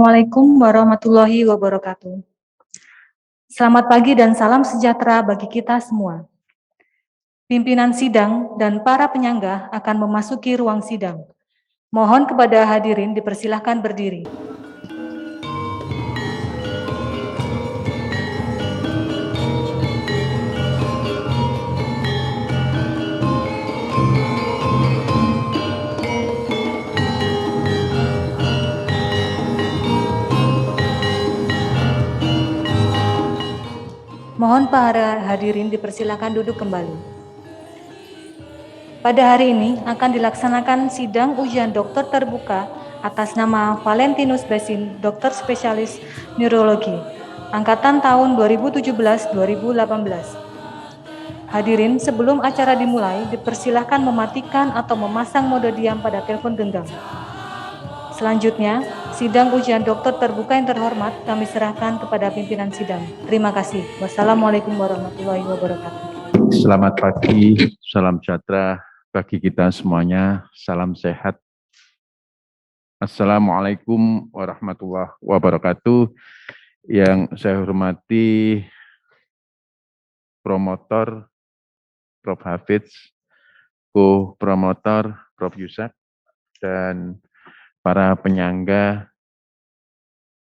Assalamualaikum warahmatullahi wabarakatuh. Selamat pagi dan salam sejahtera bagi kita semua. Pimpinan sidang dan para penyangga akan memasuki ruang sidang. Mohon kepada hadirin dipersilahkan berdiri. Mohon para hadirin dipersilakan duduk kembali. Pada hari ini akan dilaksanakan sidang ujian dokter terbuka atas nama Valentinus Besin, dokter spesialis neurologi, angkatan tahun 2017-2018. Hadirin, sebelum acara dimulai, dipersilahkan mematikan atau memasang mode diam pada telepon genggam. Selanjutnya, sidang ujian dokter terbuka yang terhormat kami serahkan kepada pimpinan sidang. Terima kasih. Wassalamualaikum warahmatullahi wabarakatuh. Selamat pagi, salam sejahtera bagi kita semuanya, salam sehat. Assalamualaikum warahmatullahi wabarakatuh. Yang saya hormati promotor Prof. Hafidz, co-promotor Prof. Yusak, dan para penyangga,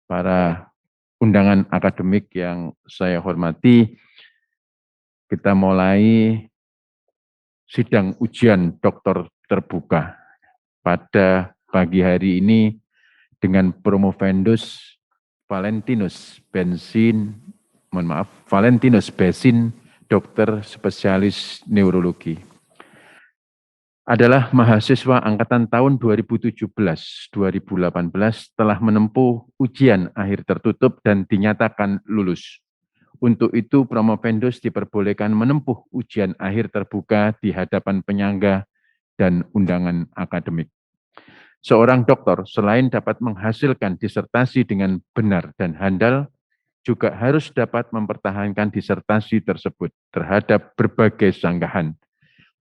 para undangan akademik yang saya hormati. Kita mulai sidang ujian dokter terbuka pada pagi hari ini dengan Promovendus Valentinus Besin, dokter spesialis neurologi. Adalah mahasiswa angkatan tahun 2017-2018 telah menempuh ujian akhir tertutup dan dinyatakan lulus. Untuk itu, Promovendus diperbolehkan menempuh ujian akhir terbuka di hadapan penyangga dan undangan akademik. Seorang dokter selain dapat menghasilkan disertasi dengan benar dan handal, juga harus dapat mempertahankan disertasi tersebut terhadap berbagai sanggahan.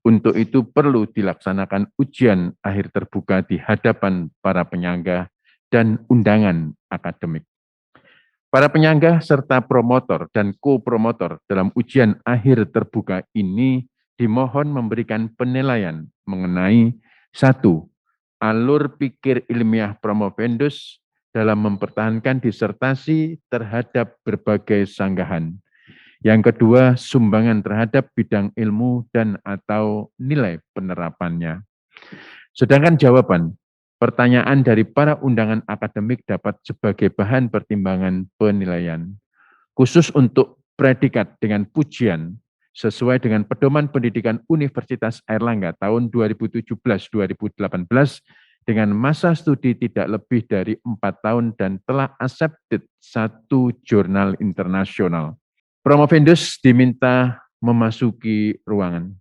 Untuk itu perlu dilaksanakan ujian akhir terbuka di hadapan para penyangga dan undangan akademik. Para penyangga serta promotor dan co-promotor dalam ujian akhir terbuka ini dimohon memberikan penilaian mengenai 1. Alur pikir ilmiah Promovendus dalam mempertahankan disertasi terhadap berbagai sanggahan. Yang kedua, sumbangan terhadap bidang ilmu dan atau nilai penerapannya. Sedangkan jawaban pertanyaan dari para undangan akademik dapat sebagai bahan pertimbangan penilaian. Khusus untuk predikat dengan pujian sesuai dengan Pedoman Pendidikan Universitas Airlangga tahun 2017-2018 dengan masa studi tidak lebih dari 4 tahun dan telah accepted 1 jurnal internasional. Promovendus diminta memasuki ruangan.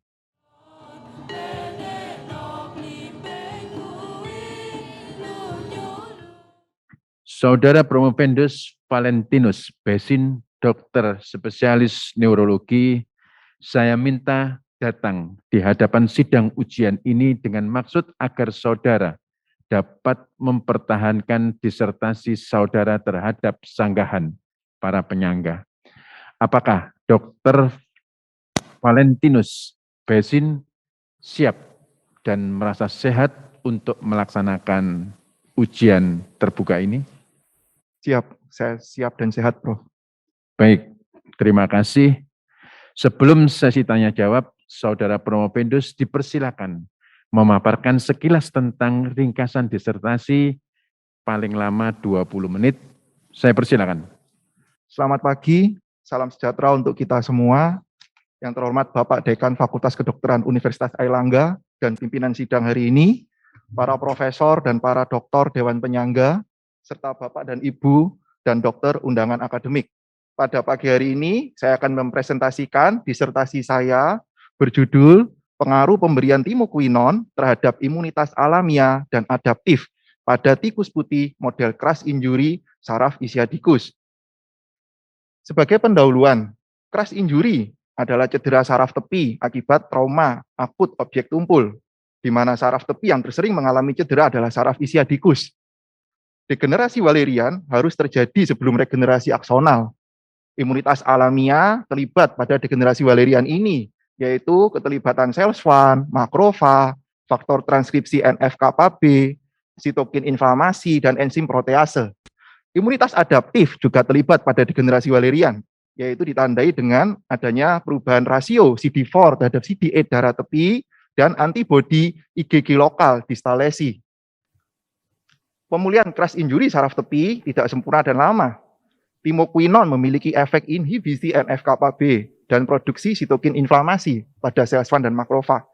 Saudara Promovendus Valentinus Besin, dokter spesialis neurologi, saya minta datang di hadapan sidang ujian ini dengan maksud agar saudara dapat mempertahankan disertasi saudara terhadap sanggahan para penyangga. Apakah Dr. Valentinus Besin siap dan merasa sehat untuk melaksanakan ujian terbuka ini? Siap, saya siap dan sehat, Prof. Baik, terima kasih. Sebelum sesi tanya jawab, Saudara Promovendus dipersilakan memaparkan sekilas tentang ringkasan disertasi paling lama 20 menit. Saya persilakan. Selamat pagi, salam sejahtera untuk kita semua. Yang terhormat Bapak Dekan Fakultas Kedokteran Universitas Airlangga dan pimpinan sidang hari ini, para profesor dan para doktor Dewan Penyangga, serta Bapak dan Ibu dan dokter undangan akademik. Pada pagi hari ini, saya akan mempresentasikan disertasi saya berjudul Pengaruh Pemberian Timokuinon terhadap Imunitas Alamiah dan Adaptif pada Tikus Putih Model Crash Injury Saraf Ischiadicus. Sebagai pendahuluan, crash injury adalah cedera saraf tepi akibat trauma akut objek tumpul, di mana saraf tepi yang tersering mengalami cedera adalah saraf ischiadicus. Degenerasi Wallerian harus terjadi sebelum regenerasi aksonal. Imunitas alamiah terlibat pada degenerasi Wallerian ini, yaitu keterlibatan sel Schwann, makrofag, faktor transkripsi NF-kappa B, sitokin inflamasi, dan enzim protease. Imunitas adaptif juga terlibat pada degenerasi Wallerian, yaitu ditandai dengan adanya perubahan rasio CD4 terhadap CD8 darah tepi dan antibodi IgG lokal distal lesi. Pemulihan crash injury saraf tepi tidak sempurna dan lama. Timoquinon memiliki efek inhibisi NF-kappa B dan produksi sitokin inflamasi pada sel Schwann dan makrofag.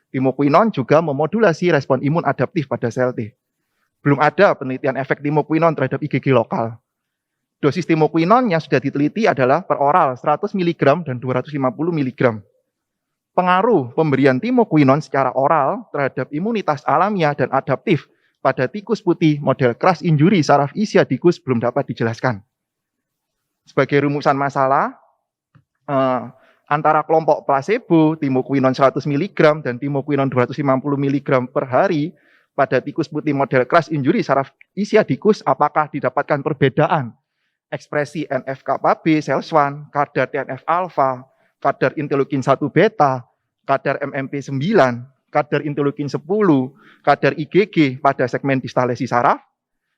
Timoquinon juga memodulasi respon imun adaptif pada sel T. Belum ada penelitian efek timoquinon terhadap IgG lokal. Dosis timoquinon yang sudah diteliti adalah per oral 100 mg dan 250 mg. Pengaruh pemberian timoquinon secara oral terhadap imunitas alamiah dan adaptif pada tikus putih model crash injury saraf isiadikus belum dapat dijelaskan. Sebagai rumusan masalah, antara kelompok placebo, timoquinon 100 mg dan timoquinon 250 mg per hari pada tikus putih model crash injury saraf isiadikus, apakah didapatkan perbedaan ekspresi NF-kappa B, sel Schwann, kadar TNF-alfa, kadar interleukin 1 beta, kadar MMP9, kadar interleukin 10, kadar IgG pada segmen distal lesi saraf,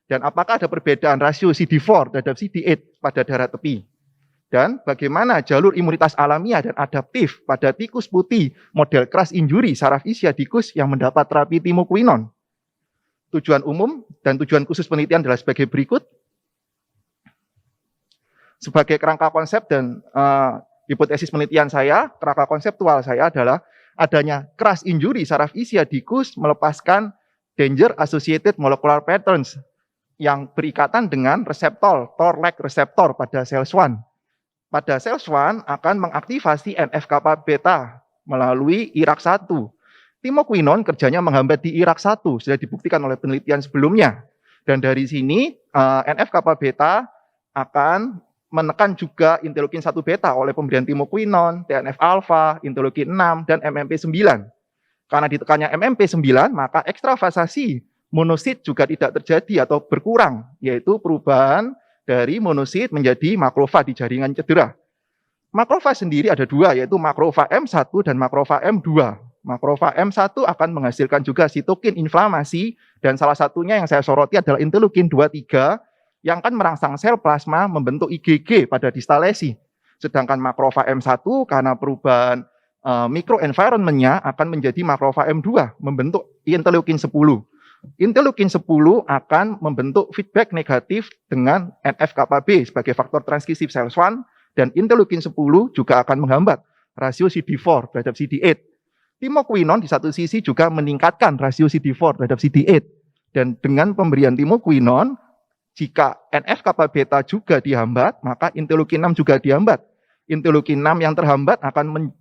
dan apakah ada perbedaan rasio CD4 terhadap CD8 pada darah tepi. Dan bagaimana jalur imunitas alamiah dan adaptif pada tikus putih model crash injury saraf isiadikus yang mendapat terapi timoquinon. Tujuan umum dan tujuan khusus penelitian adalah sebagai berikut. Sebagai kerangka konsep dan hipotesis penelitian saya, kerangka konseptual saya adalah adanya crash injury saraf isiadikus melepaskan danger associated molecular patterns yang berikatan dengan reseptor, Toll-like reseptor pada sel Schwann. Pada sel Schwann akan mengaktifasi NF-kappa beta melalui IRAK1. Timoquinon kerjanya menghambat di IRAK1, sudah dibuktikan oleh penelitian sebelumnya. Dan dari sini NF-kappa beta akan menekan juga interleukin 1 beta oleh pemberian timoquinon, TNF-alfa, interleukin 6, dan MMP9. Karena ditekannya MMP9, maka ekstravasasi monosit juga tidak terjadi atau berkurang, yaitu perubahan dari monosit menjadi makrofag di jaringan cedera. Makrofag sendiri ada dua, yaitu makrofag M1 dan makrofag M2. Makrofag M1 akan menghasilkan juga sitokin inflamasi, dan salah satunya yang saya soroti adalah interleukin 23, yang akan merangsang sel plasma membentuk IgG pada distal lesi. Sedangkan makrofag M1 karena perubahan microenvironment-nya akan menjadi makrofag M2, membentuk interleukin 10. Interleukin 10 akan membentuk feedback negatif dengan NF-kappa B sebagai faktor transkripsi sel Schwann, dan interleukin 10 juga akan menghambat rasio CD4 terhadap CD8. Timoquinon di satu sisi juga meningkatkan rasio CD4 terhadap CD8. Dan dengan pemberian timoquinon, jika NF-kappa beta juga dihambat, maka interleukin 6 juga dihambat. Interleukin 6 yang terhambat akan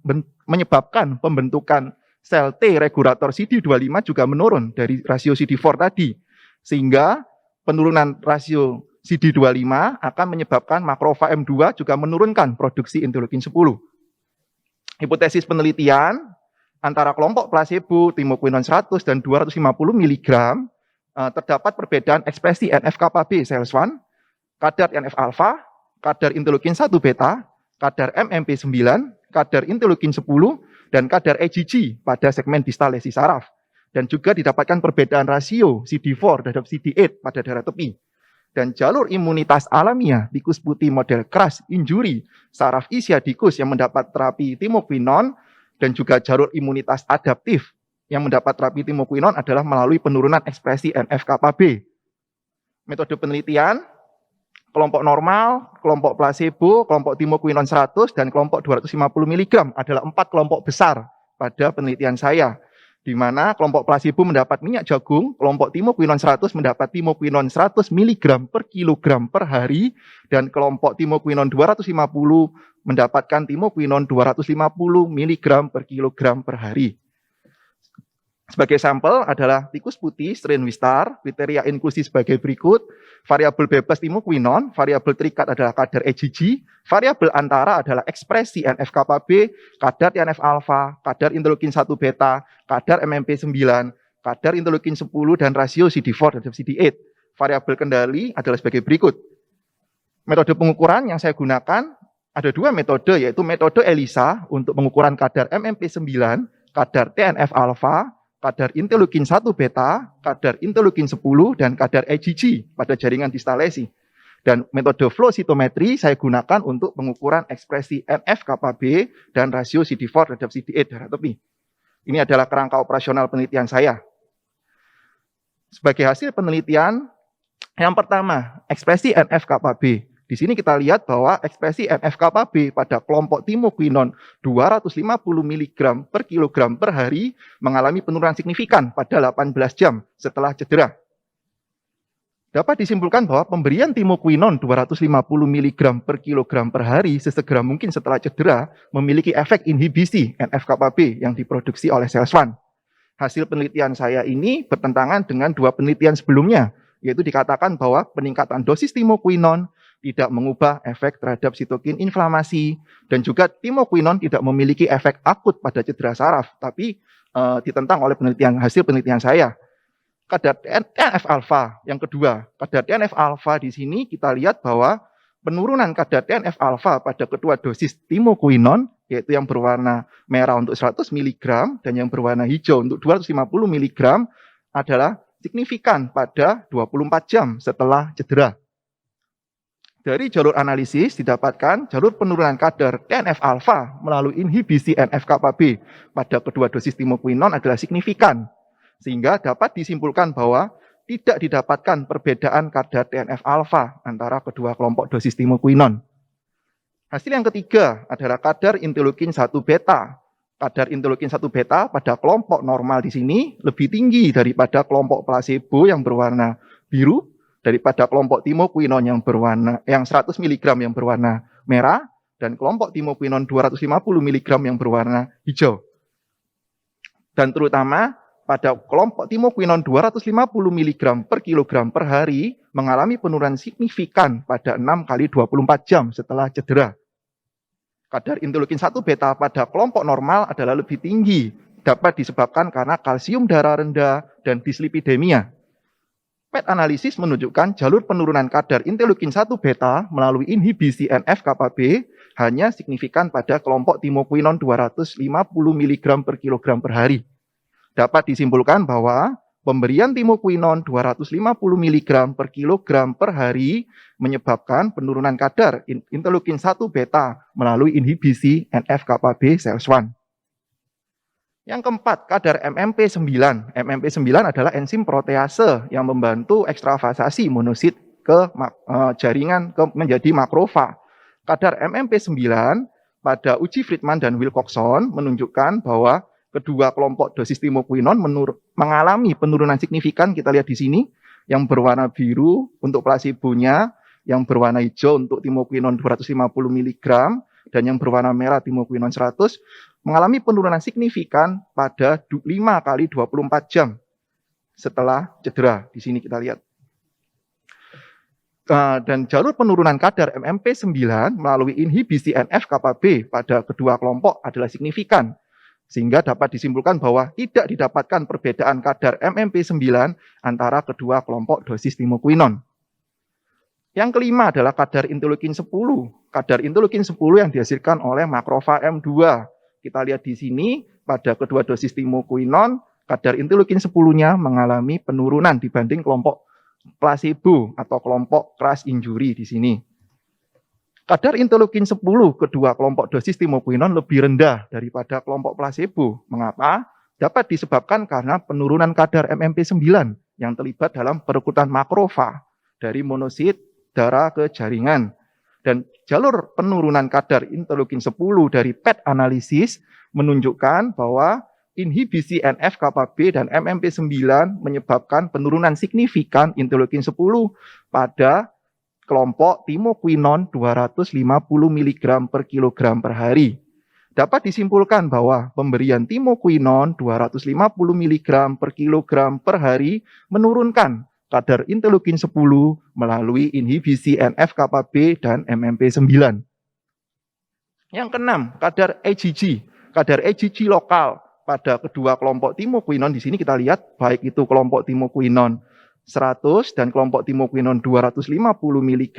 menyebabkan pembentukan sel T regulator CD25 juga menurun dari rasio CD4 tadi. Sehingga penurunan rasio CD25 akan menyebabkan makrofag M2 juga menurunkan produksi interleukin 10. Hipotesis penelitian antara kelompok placebo, timoquinon 100 dan 250 mg terdapat perbedaan ekspresi NF-kappa B sel Schwann, kadar TNF-alfa, kadar interleukin 1 beta, kadar MMP9, kadar interleukin 10, dan kadar IgG pada segmen distal lesi saraf. Dan juga didapatkan perbedaan rasio CD4 terhadap CD8 pada darah tepi. Dan jalur imunitas alamiah tikus putih model crash injury saraf isiadikus yang mendapat terapi timoquinon, dan juga jalur imunitas adaptif yang mendapat terapi timoquinon adalah melalui penurunan ekspresi NF-kappa B. Metode penelitian, kelompok normal, kelompok placebo, kelompok timoquinon 100, dan kelompok 250 mg adalah 4 kelompok besar pada penelitian saya, di mana kelompok placebo mendapat minyak jagung, kelompok timoquinon 100 mendapat timoquinon 100 mg per kilogram per hari, dan kelompok timoquinon 250 mendapatkan timoquinon 250 mg per kilogram per hari. Sebagai sampel adalah tikus putih strain Wistar, kriteria inklusi sebagai berikut. Variabel bebas timoquinon, variabel terikat adalah kadar IgG, variabel antara adalah ekspresi NF-kappa B, kadar TNF-alfa, kadar interleukin 1 beta, kadar MMP9, kadar interleukin 10, dan rasio CD4 terhadap CD8. variabel kendali adalah sebagai berikut. Metode pengukuran yang saya gunakan ada dua metode, yaitu metode ELISA untuk pengukuran kadar MMP9, kadar TNF-alfa, kadar interleukin 1 beta, kadar interleukin 10, dan kadar IgG pada jaringan distalesi. Dan metode flow cytometry saya gunakan untuk pengukuran ekspresi NF-kappa B dan rasio CD4 terhadap CD8 darah tepi. Ini adalah kerangka operasional penelitian saya. Sebagai hasil penelitian, yang pertama, ekspresi NF-kappa B. Di sini kita lihat bahwa ekspresi NF-kappa B pada kelompok timoquinon 250 mg per kilogram per hari mengalami penurunan signifikan pada 18 jam setelah cedera. Dapat disimpulkan bahwa pemberian timoquinon 250 mg per kilogram per hari sesegera mungkin setelah cedera memiliki efek inhibisi NF-kappa B yang diproduksi oleh SELS1. Hasil penelitian saya ini bertentangan dengan dua penelitian sebelumnya, yaitu dikatakan bahwa peningkatan dosis timoquinon tidak mengubah efek terhadap sitokin inflamasi, dan juga timoquinon tidak memiliki efek akut pada cedera saraf, tapi ditentang oleh hasil penelitian saya. Kadar TNF-alfa yang kedua, kadar TNF-alfa di sini kita lihat bahwa penurunan kadar TNF-alfa pada kedua dosis timoquinon, yaitu yang berwarna merah untuk 100 mg dan yang berwarna hijau untuk 250 mg adalah signifikan pada 24 jam setelah cedera. Dari jalur analisis didapatkan jalur penurunan kadar TNF-alfa melalui inhibisi NF-kappa B pada kedua dosis timoquinon adalah signifikan, sehingga dapat disimpulkan bahwa tidak didapatkan perbedaan kadar TNF-alfa antara kedua kelompok dosis timoquinon. Hasil yang ketiga adalah kadar interleukin 1 beta. Kadar interleukin 1 beta pada kelompok normal di sini lebih tinggi daripada kelompok placebo yang berwarna biru, daripada kelompok timoquinon yang 100 mg yang berwarna merah, dan kelompok timoquinon 250 mg yang berwarna hijau. Dan terutama pada kelompok timoquinon 250 mg per kilogram per hari mengalami penurunan signifikan pada 6 kali 24 jam setelah cedera. Kadar interleukin 1 beta pada kelompok normal adalah lebih tinggi, dapat disebabkan karena kalsium darah rendah dan dislipidemia. PET analisis menunjukkan jalur penurunan kadar interleukin 1 beta melalui inhibisi NF-kappa B hanya signifikan pada kelompok timoquinon 250 mg per kilogram per hari. Dapat disimpulkan bahwa pemberian timoquinon 250 mg per kilogram per hari menyebabkan penurunan kadar interleukin 1 beta melalui inhibisi NF-kappa B SELS1. Yang keempat, kadar MMP9. MMP9 adalah enzim protease yang membantu ekstravasasi monosit ke jaringan menjadi makrofag. Kadar MMP9 pada uji Friedman dan Wilcoxon menunjukkan bahwa kedua kelompok dosis timoquinon mengalami penurunan signifikan. Kita lihat di sini, yang berwarna biru untuk placebonya, yang berwarna hijau untuk timoquinon 250 mg, dan yang berwarna merah timoquinon 100, mengalami penurunan signifikan pada 5 kali 24 jam setelah cedera. Di sini kita lihat. Dan jalur penurunan kadar MMP9 melalui inhibisi NF-kappa B pada kedua kelompok adalah signifikan, sehingga dapat disimpulkan bahwa tidak didapatkan perbedaan kadar MMP9 antara kedua kelompok dosis timoquinon. Yang kelima adalah kadar interleukin 10. Kadar interleukin 10 yang dihasilkan oleh makrofag M2. Kita lihat di sini, pada kedua dosis timoquinon, kadar interleukin 10-nya mengalami penurunan dibanding kelompok placebo atau kelompok crash injury di sini. Kadar interleukin 10 kedua kelompok dosis timoquinon lebih rendah daripada kelompok placebo. Mengapa? Dapat disebabkan karena penurunan kadar MMP9 yang terlibat dalam perekrutan makrofag dari monosit darah ke jaringan. Dan jalur penurunan kadar interleukin 10 dari PET analisis menunjukkan bahwa inhibisi NF-kappa B dan MMP9 menyebabkan penurunan signifikan interleukin 10 pada kelompok timoquinon 250 mg per kilogram per hari. Dapat disimpulkan bahwa pemberian timoquinon 250 mg per kilogram per hari menurunkan kadar interleukin 10 melalui inhibisi NF-kappa B dan MMP9. Yang keenam, kadar IgG. Kadar IgG lokal pada kedua kelompok timoquinon di sini kita lihat, baik itu kelompok timoquinon 100 dan kelompok timoquinon 250 mg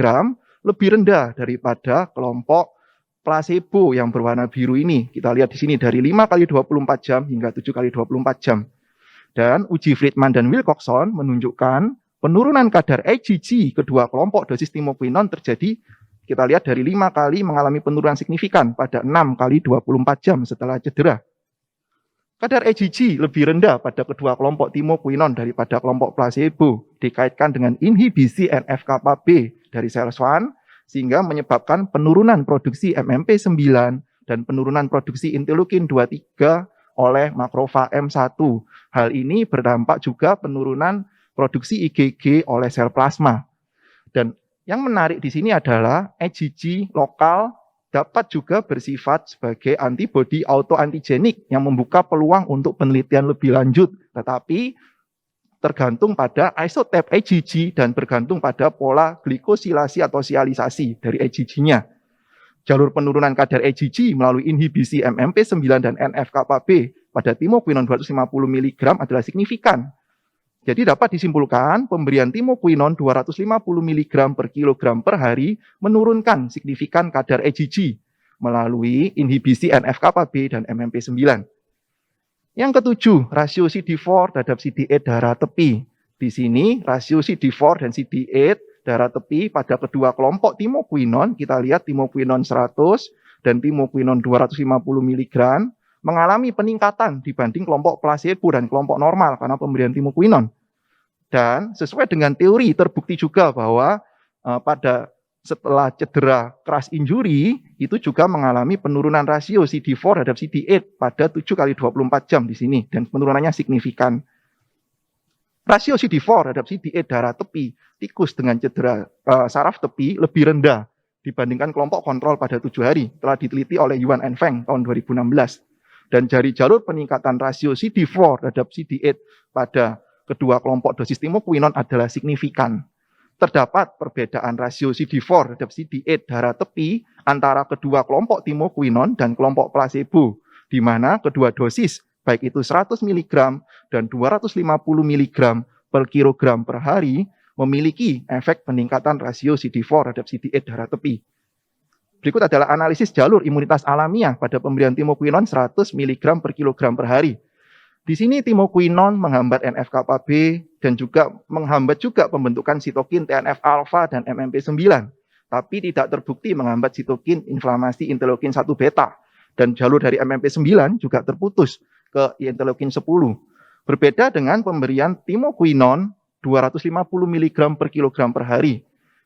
lebih rendah daripada kelompok placebo yang berwarna biru ini. Kita lihat di sini dari 5 kali 24 jam hingga 7 kali 24 jam. Dan uji Friedman dan Wilcoxon menunjukkan penurunan kadar IgG kedua kelompok dosis timoquinon terjadi, kita lihat dari 5 kali mengalami penurunan signifikan pada 6 kali 24 jam setelah cedera. Kadar IgG lebih rendah pada kedua kelompok timoquinon daripada kelompok placebo, dikaitkan dengan inhibisi NF-κB dari SERS1, sehingga menyebabkan penurunan produksi MMP9 dan penurunan produksi interleukin 23 oleh makrofag M1. Hal ini berdampak juga penurunan produksi IgG oleh sel plasma. Dan yang menarik di sini adalah IgG lokal dapat juga bersifat sebagai antibodi autoantigenik yang membuka peluang untuk penelitian lebih lanjut, tetapi tergantung pada isotype IgG dan bergantung pada pola glikosilasi atau sialisasi dari IgG-nya. Jalur penurunan kadar IgG melalui inhibisi MMP9 dan NF-κB pada timoquinon 250 mg adalah signifikan. Jadi dapat disimpulkan pemberian timoquinon 250 mg per kilogram per hari menurunkan signifikan kadar IgG melalui inhibisi NF-κB dan MMP9. Yang ketujuh, rasio CD4 terhadap CD8 darah tepi. Di sini rasio CD4 dan CD8 darah tepi pada kedua kelompok timoquinon, kita lihat timoquinon 100 dan timoquinon 250 mg mengalami peningkatan dibanding kelompok placebo dan kelompok normal karena pemberian timoquinon. Dan sesuai dengan teori terbukti juga bahwa pada setelah cedera crash injury itu juga mengalami penurunan rasio CD4 terhadap CD8 pada 7 kali 24 jam di sini dan penurunannya signifikan. Rasio CD4 terhadap CD8 darah tepi tikus dengan cedera saraf tepi lebih rendah dibandingkan kelompok kontrol pada 7 hari, telah diteliti oleh Yuan and Feng tahun 2016. Dan dari jalur peningkatan rasio CD4 terhadap CD8 pada kedua kelompok dosis timoquinon adalah signifikan. Terdapat perbedaan rasio CD4 terhadap CD8 darah tepi antara kedua kelompok timoquinon dan kelompok placebo, di mana kedua dosis, baik itu 100 mg dan 250 mg per kilogram per hari, memiliki efek peningkatan rasio CD4 terhadap CD8 darah tepi. Berikut adalah analisis jalur imunitas alamiah pada pemberian timoquinon 100 mg per kilogram per hari. Di sini timoquinon menghambat NF-κB dan juga menghambat juga pembentukan sitokin TNF-alfa dan MMP9, tapi tidak terbukti menghambat sitokin inflamasi interleukin 1 beta, dan jalur dari MMP9 juga terputus ke interleukin 10. Berbeda dengan pemberian timoquinon 250 mg per kilogram per hari,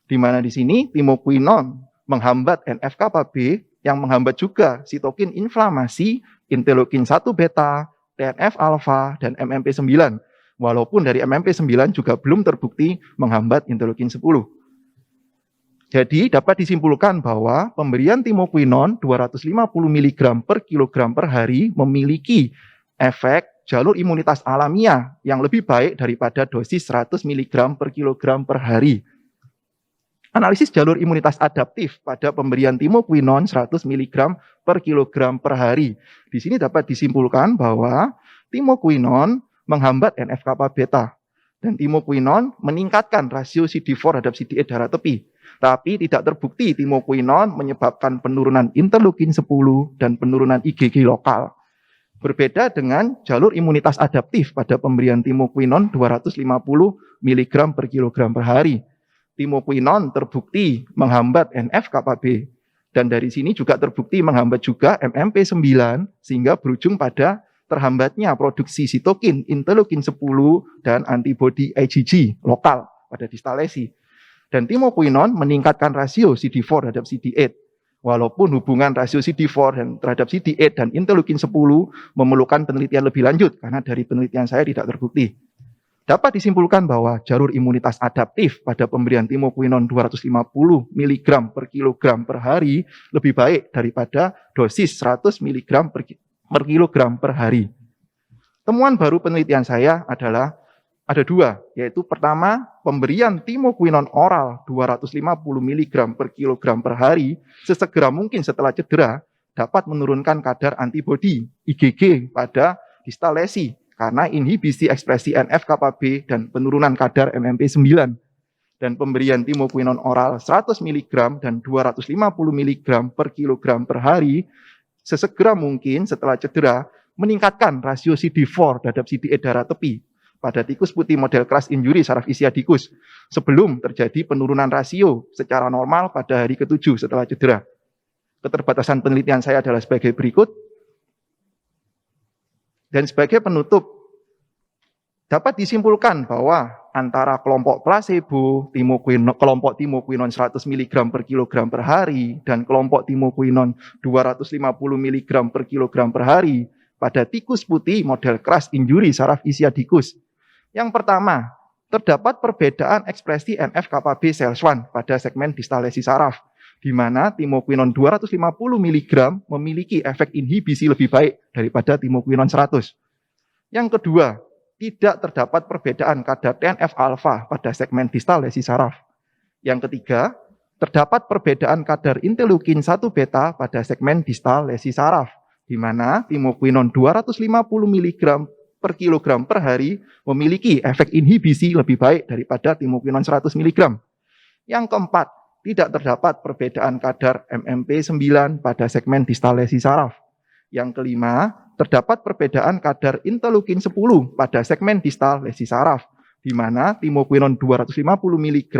di mana di sini timoquinon menghambat NF-κB yang menghambat juga sitokin inflamasi interleukin 1 beta, TNF-alfa, dan MMP9. Walaupun dari MMP9 juga belum terbukti menghambat interleukin 10. Jadi dapat disimpulkan bahwa pemberian timoquinon 250 mg per kilogram per hari memiliki efek jalur imunitas alamiah yang lebih baik daripada dosis 100 mg per kilogram per hari. Analisis jalur imunitas adaptif pada pemberian timoquinon 100 mg per kilogram per hari. Di sini dapat disimpulkan bahwa timoquinon menghambat NF-κB beta dan timoquinon meningkatkan rasio CD4 terhadap CD8 darah tepi. Tapi tidak terbukti timoquinon menyebabkan penurunan interleukin 10 dan penurunan IgG lokal. Berbeda dengan jalur imunitas adaptif pada pemberian timoquinon 250 mg per kilogram per hari. Timoquinon terbukti menghambat NF-κB dan dari sini juga terbukti menghambat juga MMP9 sehingga berujung pada terhambatnya produksi sitokin interleukin 10 dan antibodi IgG lokal pada distalesi. Dan timoquinon meningkatkan rasio CD4 terhadap CD8. Walaupun hubungan rasio CD4 dan terhadap CD8 dan interleukin 10 memerlukan penelitian lebih lanjut karena dari penelitian saya tidak terbukti. Dapat disimpulkan bahwa jalur imunitas adaptif pada pemberian timoquinon 250 mg per kilogram per hari lebih baik daripada dosis 100 mg per kilogram per hari. Temuan baru penelitian saya adalah ada dua, yaitu pertama, pemberian timoquinon oral 250 mg per kilogram per hari sesegera mungkin setelah cedera dapat menurunkan kadar antibodi IgG pada distal lesi karena inhibisi ekspresi NF-kappa B dan penurunan kadar MMP9. Dan pemberian timokuinon oral 100 mg dan 250 mg per kilogram per hari sesegera mungkin setelah cedera meningkatkan rasio CD4 terhadap CD8 darah tepi pada tikus putih model crash injury saraf isiadikus sebelum terjadi penurunan rasio secara normal pada hari ke-7 setelah cedera. Keterbatasan penelitian saya adalah sebagai berikut. Dan sebagai penutup, dapat disimpulkan bahwa antara kelompok placebo, kelompok timokuinon 100 mg per kilogram per hari, dan kelompok timokuinon 250 mg per kilogram per hari pada tikus putih model crash injury saraf isiadikus. Yang pertama, terdapat perbedaan ekspresi NF-kappa B SELS1 pada segmen distal lesi saraf, di mana timokuinon 250 mg memiliki efek inhibisi lebih baik daripada timokuinon 100. Yang kedua, tidak terdapat perbedaan kadar TNF-alfa pada segmen distal lesi saraf. Yang ketiga, terdapat perbedaan kadar interleukin 1 beta pada segmen distal lesi saraf, di mana timokuinon 250 mg per kilogram per hari memiliki efek inhibisi lebih baik daripada timokuinon 100 mg. Yang keempat, tidak terdapat perbedaan kadar MMP9 pada segmen distal lesi saraf. Yang kelima, terdapat perbedaan kadar interleukin 10 pada segmen distal lesi saraf, di mana timokuinon 250 mg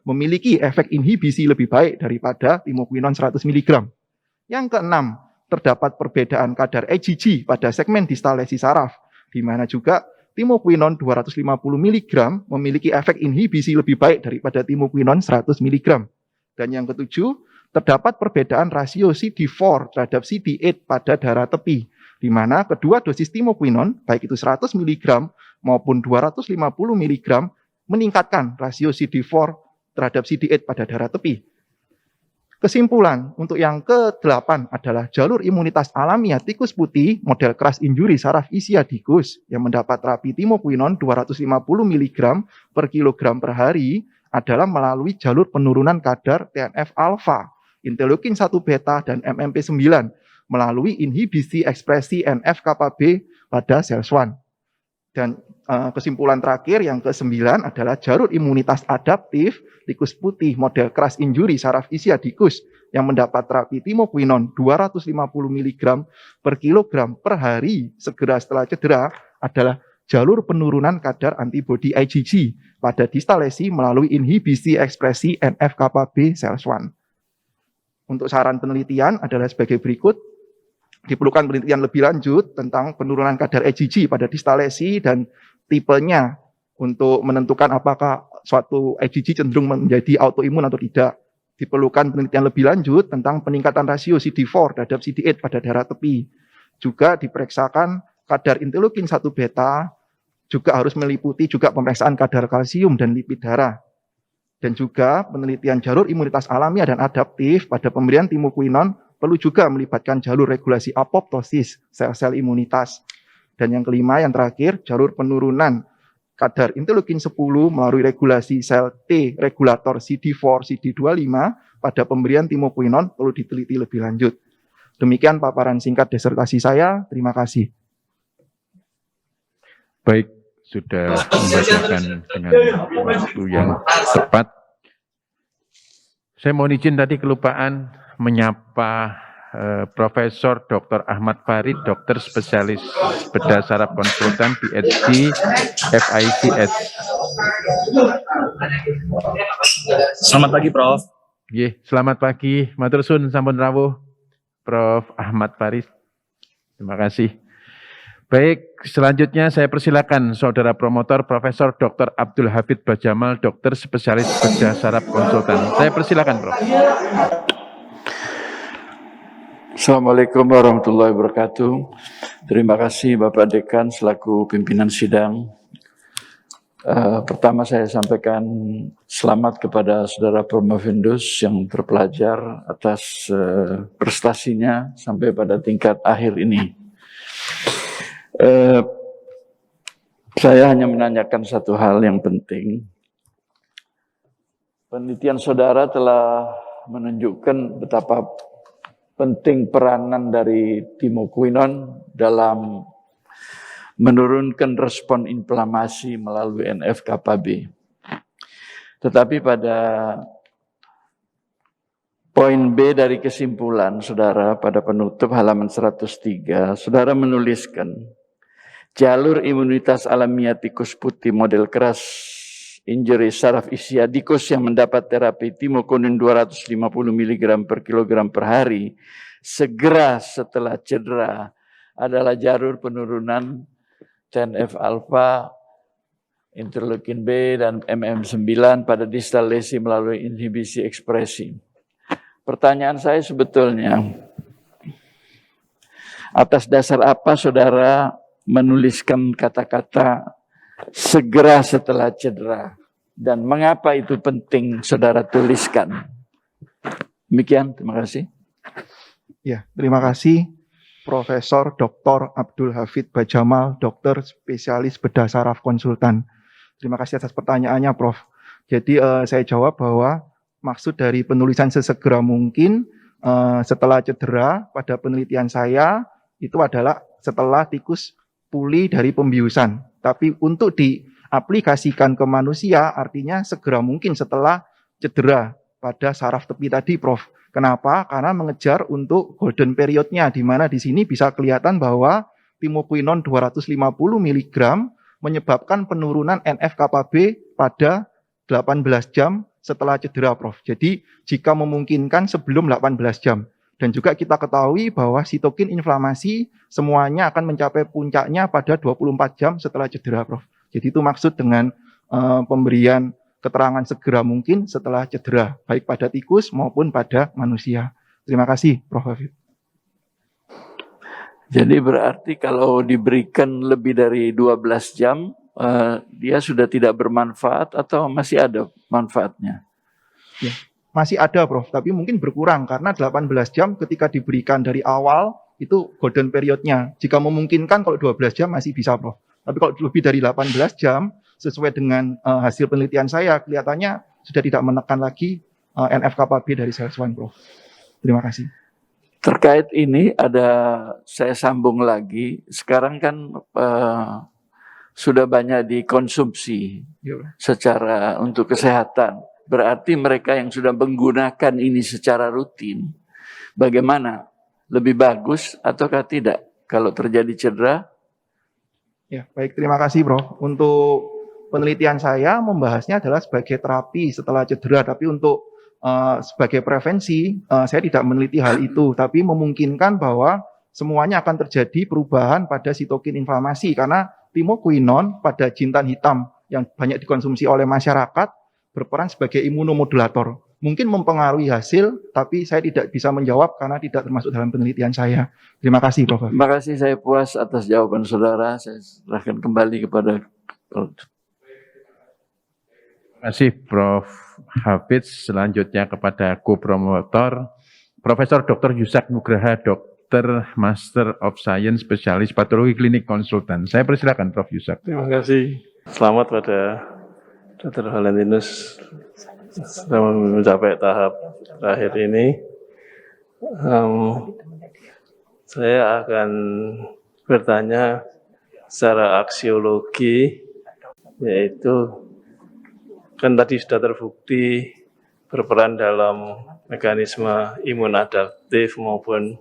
memiliki efek inhibisi lebih baik daripada timokuinon 100 mg. Yang keenam, terdapat perbedaan kadar IgG pada segmen distal lesi saraf, di mana juga timokuinon 250 mg memiliki efek inhibisi lebih baik daripada timokuinon 100 mg. Dan yang ketujuh, terdapat perbedaan rasio CD4 terhadap CD8 pada darah tepi, di mana kedua dosis timokuinon, baik itu 100 mg maupun 250 mg, meningkatkan rasio CD4 terhadap CD8 pada darah tepi. Kesimpulan, untuk yang ke-8 adalah jalur imunitas alamiah tikus putih model crash injury saraf isiadikus yang mendapat terapi timokuinon 250 mg per kilogram per hari adalah melalui jalur penurunan kadar TNF-alfa, interleukin 1 beta, dan MMP9 melalui inhibisi ekspresi NF-kappa-B pada SELS1. Dan kesimpulan terakhir yang ke-9 adalah jalur imunitas adaptif tikus putih model crash injury saraf isiadikus yang mendapat terapi timokuinon 250 mg per kilogram per hari segera setelah cedera adalah jalur penurunan kadar antibodi IgG pada distal lesi melalui inhibisi ekspresi NF-kappa-B SELS1. Untuk saran penelitian adalah sebagai berikut. Diperlukan penelitian lebih lanjut tentang penurunan kadar IgG pada distal lesi dan tipenya untuk menentukan apakah suatu IgG cenderung menjadi autoimun atau tidak. Diperlukan penelitian lebih lanjut tentang peningkatan rasio CD4 terhadap CD8 pada darah tepi. Juga diperiksakan kadar interleukin 1 beta, juga harus meliputi juga pemeriksaan kadar kalsium dan lipid darah. Dan juga penelitian jalur imunitas alamiah dan adaptif pada pemberian timokuinon perlu juga melibatkan jalur regulasi apoptosis sel-sel imunitas. Dan yang kelima, yang terakhir, jalur penurunan kadar interleukin 10 melalui regulasi sel T regulator CD4, CD25 pada pemberian timokuinon perlu diteliti lebih lanjut. Demikian paparan singkat disertasi saya. Terima kasih. Baik, sudah membacakan dengan waktu yang tepat. Saya mohon izin tadi kelupaan menyapa Profesor Dr. Ahmad Farid, dokter spesialis bedah saraf konsultan PhD FICS. Selamat pagi, Prof. Selamat pagi, matur suwun sampun rawuh Prof. Ahmad Farid. Terima kasih. Baik, selanjutnya saya persilakan Saudara Promotor Profesor Dr. Abdul Hafid Bajamal, dokter spesialis bedah saraf konsultan. Saya persilakan, Prof. Assalamualaikum warahmatullahi wabarakatuh. Terima kasih Bapak Dekan selaku pimpinan sidang. Pertama saya sampaikan selamat kepada Saudara Promovendus yang terpelajar atas prestasinya sampai pada tingkat akhir ini. Saya hanya menanyakan satu hal yang penting. Penelitian saudara telah menunjukkan betapa penting peranan dari timokuinon dalam menurunkan respon inflamasi melalui NF-kappa B. Tetapi pada poin B dari kesimpulan, saudara, pada penutup halaman 103, saudara menuliskan, jalur imunitas alamiah tikus putih model keras injury saraf isiadikus yang mendapat terapi timokonin 250 mg per kilogram per hari segera setelah cedera adalah jalur penurunan TNF-alpha, interleukin B, dan MM9 pada distal lesi melalui inhibisi ekspresi. Pertanyaan saya sebetulnya, atas dasar apa saudara menuliskan kata-kata segera setelah cedera? Dan mengapa itu penting saudara tuliskan? Demikian, terima kasih. Ya, terima kasih Profesor Dr. Abdul Hafid Bajamal, dokter spesialis bedah saraf konsultan. Terima kasih atas pertanyaannya, Prof. Jadi saya jawab bahwa maksud dari penulisan sesegera mungkin setelah cedera pada penelitian saya itu adalah setelah tikus pulih dari pembiusan. Tapi untuk diaplikasikan ke manusia artinya segera mungkin setelah cedera pada saraf tepi tadi, Prof. Kenapa? Karena mengejar untuk golden period-nya, di mana di sini bisa kelihatan bahwa timoquinone 250 mg menyebabkan penurunan NF-kappa B pada 18 jam setelah cedera, Prof. Jadi jika memungkinkan sebelum 18 jam. Dan juga kita ketahui bahwa sitokin inflamasi semuanya akan mencapai puncaknya pada 24 jam setelah cedera, Prof. Jadi itu maksud dengan pemberian keterangan segera mungkin setelah cedera, baik pada tikus maupun pada manusia. Terima kasih, Prof. Hafid. Jadi berarti kalau diberikan lebih dari 12 jam, dia sudah tidak bermanfaat atau masih ada manfaatnya? Ya, masih ada, Prof. Tapi mungkin berkurang karena 18 jam ketika diberikan dari awal itu golden period-nya. Jika memungkinkan kalau 12 jam masih bisa, Prof. Tapi kalau lebih dari 18 jam, sesuai dengan hasil penelitian saya, kelihatannya sudah tidak menekan lagi NF-kappa B dari SARS-1, Prof. Terima kasih. Terkait ini saya sambung lagi. Sekarang kan sudah banyak dikonsumsi secara untuk kesehatan. Berarti mereka yang sudah menggunakan ini secara rutin, bagaimana? Lebih bagus ataukah tidak kalau terjadi cedera? Ya, baik, terima kasih, Prof. Untuk penelitian saya membahasnya adalah sebagai terapi setelah cedera, tapi untuk sebagai prevensi saya tidak meneliti hal itu, tapi memungkinkan bahwa semuanya akan terjadi perubahan pada sitokin inflamasi karena timoquinone pada jintan hitam yang banyak dikonsumsi oleh masyarakat berperan sebagai imunomodulator. Mungkin mempengaruhi hasil, tapi saya tidak bisa menjawab karena tidak termasuk dalam penelitian saya. Terima kasih, Prof. Terima kasih, saya puas atas jawaban saudara. Saya serahkan kembali kepada Terima kasih, Prof. Hafid. Selanjutnya kepada co-promotor, Profesor Dr. Yusak Nugraha, Dokter Master of Science, Spesialis Patologi Klinik Konsultan. Saya persilakan, Prof. Yusak. Terima kasih. Selamat pada Dr. Valentinus sudah mencapai tahap terakhir ini. Saya akan bertanya secara aksiologi, yaitu kan tadi sudah terbukti berperan dalam mekanisme imun adaptif maupun